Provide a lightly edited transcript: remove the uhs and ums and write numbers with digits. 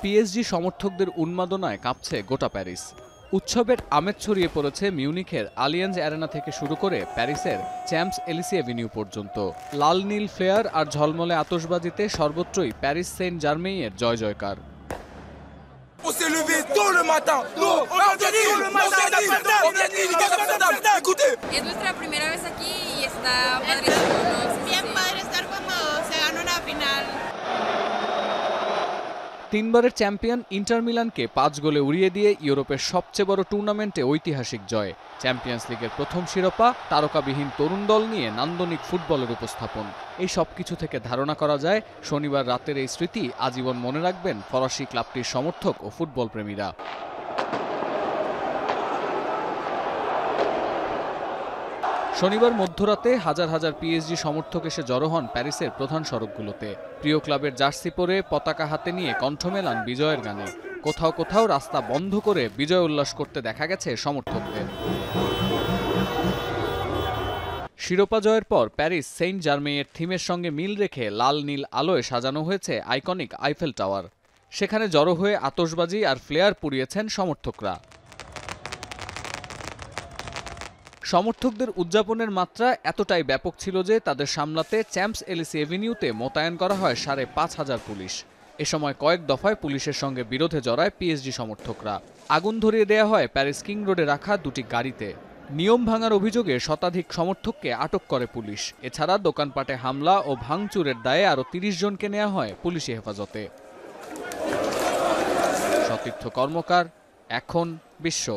PSG সমর্থকদের উন্মাদনায় কাঁপছে গোটা প্যারিস। উৎসবের আমেজ ছড়িয়ে পড়েছে মিউনিখের আলিয়াঞ্জ অ্যারেনা থেকে শুরু করে প্যারিসের চ্যাম্পস এলিসি অ্যাভিনিউ পর্যন্ত। লাল নীল ফ্লেয়ার আর ঝলমলে আতশবাজিতে সর্বত্রই প্যারিস সেন্ট জার্মেইয়ের জয় জয়কার। On s'est levé tôt le matin. Non, on s'est dit, écoutez. Es nuestra primera vez aquí y está padrísimo. Es bien padre estar cuando se gana una final. তিনবারের champion inter মিলানকে 5 গোলে উড়িয়ে দিয়ে ইউরোপের সবচেয়ে বড় টুর্নামেন্টে ঐতিহাসিক জয়। চ্যাম্পিয়ন্স লিগের প্রথম শিরোপা, তারকাবিহীন তরুণ দল নিয়ে নান্দনিক ফুটবলের উপস্থাপন। এই সব কিছু থেকে ধারণা করা যায় শনিবার রাতের এই স্মৃতি আজীবন মনে রাখবেন ফরাসি ক্লাবটির সমর্থক ও ফুটবল প্রেমীরা। শনিবার মধ্যরাতে হাজার হাজার পিএসজি সমর্থক এসে জড়ো হন প্যারিসের প্রধান সড়কগুলোতে। প্রিয় ক্লাবের জার্সি পরে পতাকা হাতে নিয়ে কণ্ঠ মেলান বিজয়ের গানে। কোথাও কোথাও রাস্তা বন্ধ করে বিজয় উল্লাস করতে দেখা গেছে সমর্থকদের। শিরোপা জয়ের পর প্যারিস সেন্ট জার্মেইয়ের থিমের সঙ্গে মিল রেখে লাল নীল আলোয় সাজানো হয়েছে আইকনিক আইফেল টাওয়ার। সেখানে জড়ো হয়ে আতশবাজি আর ফ্লেয়ার পুড়িয়েছেন সমর্থকরা। সমর্থকদের উদযাপনের মাত্রা এতটাই ব্যাপক ছিল যে তাদের সামলাতে চ্যাম্পস এলিসি অ্যাভিনিউতে মোতায়েন করা হয় ৫,৫০০ পুলিশ। এ সময় কয়েক দফায় পুলিশের সঙ্গে বিরোধে জড়ায় পিএসজি সমর্থকরা। আগুন ধরিয়ে দেয়া হয় প্যারিস কিং রোডে রাখা দুটি গাড়িতে। নিয়ম ভাঙার অভিযোগে শতাধিক সমর্থককে আটক করে পুলিশ। এছাড়া দোকানপাটে হামলা ও ভাঙচুরের দায়ে আরও ৩০ জনকে নেওয়া হয় পুলিশি হেফাজতে। সতীর্থ কর্মকার, এখন বিশ্ব।